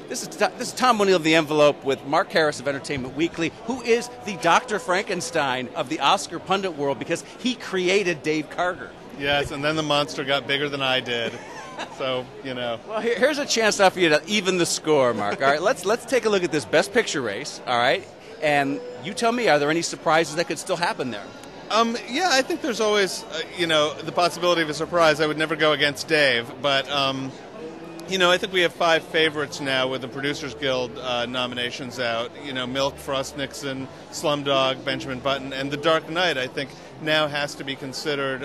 This is Tom O'Neill of The Envelope with Mark Harris of Entertainment Weekly, who is the Dr. Frankenstein of the Oscar pundit world because he created Dave Carter. Yes, and then the monster got bigger than I did. So, you know. Well, here's a chance now for you to even the score, Mark. All right, let's take a look at this Best Picture race, all right? And you tell me, are there any surprises that could still happen there? Yeah, I think there's always, the possibility of a surprise. I would never go against Dave, but, I think we have 5 favorites now with the Producers Guild nominations out. Milk, Frost Nixon, Slumdog, Benjamin Button, and The Dark Knight, I think, now has to be considered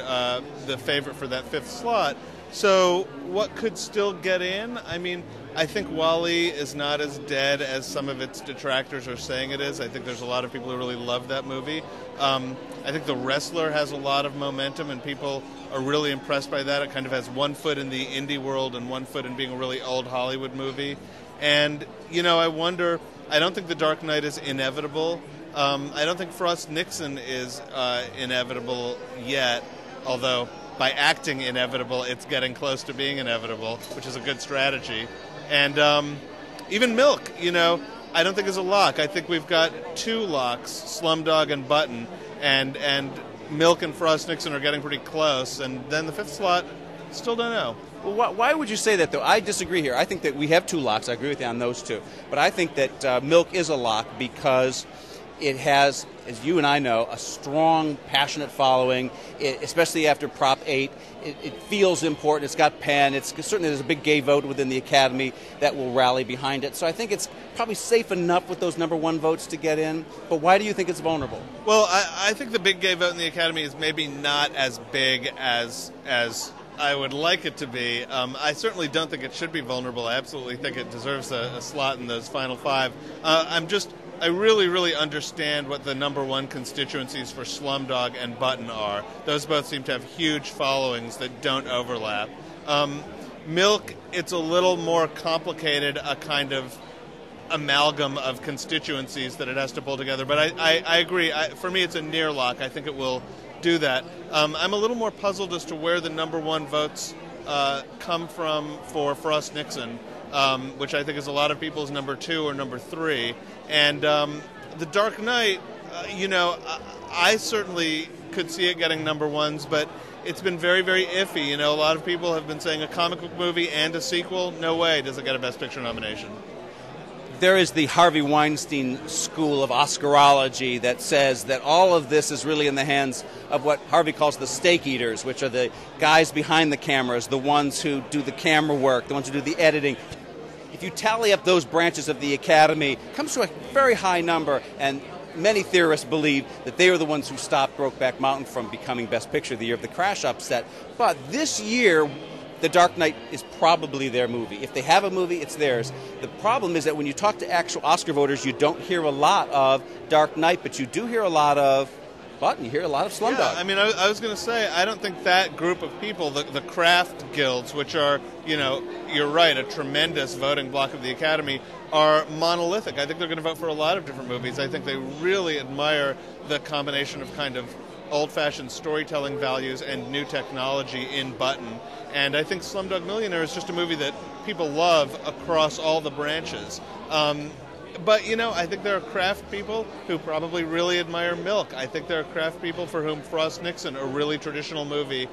the favorite for that 5th slot. So what could still get in? I mean, I think WALL-E is not as dead as some of its detractors are saying it is. I think there's a lot of people who really love that movie. I think The Wrestler has a lot of momentum, and people are really impressed by that. It kind of has one foot in the indie world and one foot in being a really old Hollywood movie. And, I wonder, I don't think The Dark Knight is inevitable. I don't think Frost Nixon is inevitable yet, although by acting inevitable, it's getting close to being inevitable, which is a good strategy. And even Milk, I don't think is a lock. I think we've got 2 locks, Slumdog and Button, and Milk and Frost Nixon are getting pretty close. And then the 5th slot, still don't know. Well, why would you say that, though? I disagree here. I think that we have 2 locks. I agree with you on those 2. But I think that Milk is a lock because it has, as you and I know, a strong, passionate following, especially after Prop 8. It feels important. It's got Penn. Certainly there's a big gay vote within the Academy that will rally behind it. So I think it's probably safe enough with those number 1 votes to get in. But why do you think it's vulnerable? Well, I think the big gay vote in the Academy is maybe not as big as I would like it to be. I certainly don't think it should be vulnerable. I absolutely think it deserves a slot in those final 5. I really, really understand what the number 1 constituencies for Slumdog and Button are. Those both seem to have huge followings that don't overlap. Milk, it's a little more complicated, a kind of amalgam of constituencies that it has to pull together. But I agree. For me, it's a near lock. I think it will do that. I'm a little more puzzled as to where the number 1 votes come from for Frost Nixon, which I think is a lot of people's number 2 or number 3. And The Dark Knight, I certainly could see it getting number 1s, but it's been very, very iffy. A lot of people have been saying a comic book movie and a sequel, no way does it get a Best Picture nomination. There is the Harvey Weinstein school of Oscarology that says that all of this is really in the hands of what Harvey calls the steak eaters, which are the guys behind the cameras, the ones who do the camera work, the ones who do the editing. If you tally up those branches of the Academy, it comes to a very high number, and many theorists believe that they are the ones who stopped Brokeback Mountain from becoming Best Picture the year of the crash upset. But this year, The Dark Knight is probably their movie. If they have a movie, it's theirs. The problem is that when you talk to actual Oscar voters, you don't hear a lot of Dark Knight, but you do hear a lot of Button. You hear a lot of Slumdog. Yeah, I mean, I was going to say, I don't think that group of people, the craft guilds, which are, you're right, a tremendous voting block of the Academy, are monolithic. I think they're going to vote for a lot of different movies. I think they really admire the combination of kind of old-fashioned storytelling values and new technology in Button. And I think Slumdog Millionaire is just a movie that people love across all the branches. But, I think there are craft people who probably really admire Milk. I think there are craft people for whom Frost Nixon, a really traditional movie,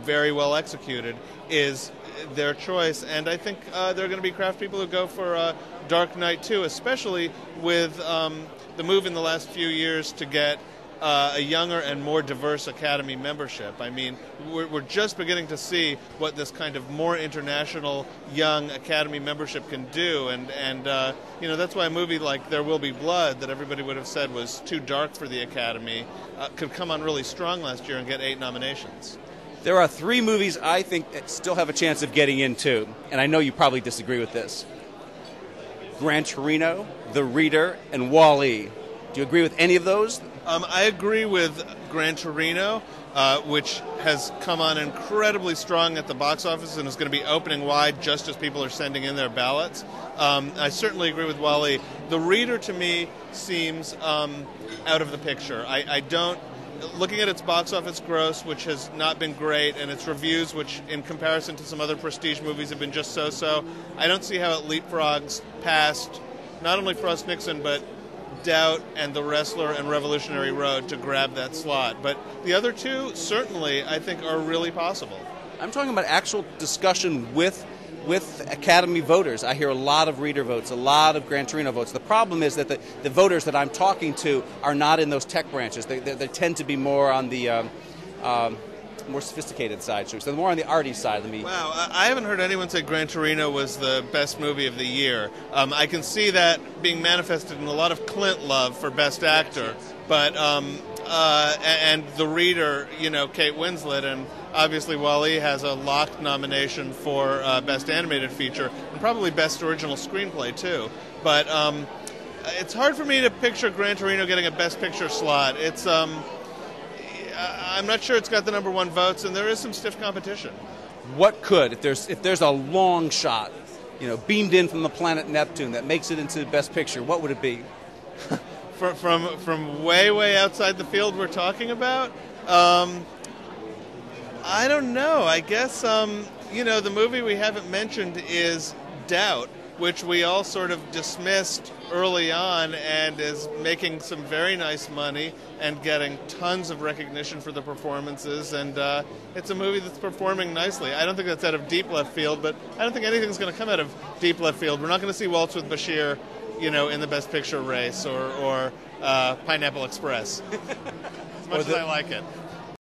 very well executed, is their choice. And I think there are going to be craft people who go for Dark Knight too, especially with the move in the last few years to get a younger and more diverse Academy membership. I mean, we're just beginning to see what this kind of more international young Academy membership can do, and that's why a movie like There Will Be Blood, that everybody would have said was too dark for the Academy, could come on really strong last year and get 8 nominations. There are 3 movies I think that still have a chance of getting into, and I know you probably disagree with this. Gran Torino, The Reader, and WALL-E. Do you agree with any of those? I agree with Gran Torino, which has come on incredibly strong at the box office and is going to be opening wide just as people are sending in their ballots. I certainly agree with WALL-E. The Reader, to me, seems out of the picture. I don't looking at its box office gross, which has not been great, and its reviews, which in comparison to some other prestige movies have been just so-so, I don't see how it leapfrogs past not only Frost Nixon, but Doubt and The Wrestler and Revolutionary Road to grab that slot. But the other two, certainly, I think, are really possible. I'm talking about actual discussion with Academy voters. I hear a lot of reader votes, a lot of Gran Torino votes. The problem is that the voters that I'm talking to are not in those tech branches. They tend to be more on the more sophisticated side. So they're more on the arty side of me. Wow, I haven't heard anyone say Gran Torino was the best movie of the year. I can see that being manifested in a lot of Clint love for Best Actor, but and the reader, Kate Winslet, and obviously Wall-E has a locked nomination for Best Animated Feature and probably Best Original Screenplay too. But it's hard for me to picture Gran Torino getting a Best Picture slot. It's I'm not sure it's got the number one votes, and there is some stiff competition. What could, if there's a long shot, beamed in from the planet Neptune that makes it into Best Picture, what would it be? From way outside the field we're talking about? I don't know. I guess, the movie we haven't mentioned is Doubt, which we all sort of dismissed early on and is making some very nice money and getting tons of recognition for the performances. And it's a movie that's performing nicely. I don't think that's out of deep left field, but I don't think anything's going to come out of deep left field. We're not going to see Waltz with Bashir, in the Best Picture race or Pineapple Express. As much as I like it.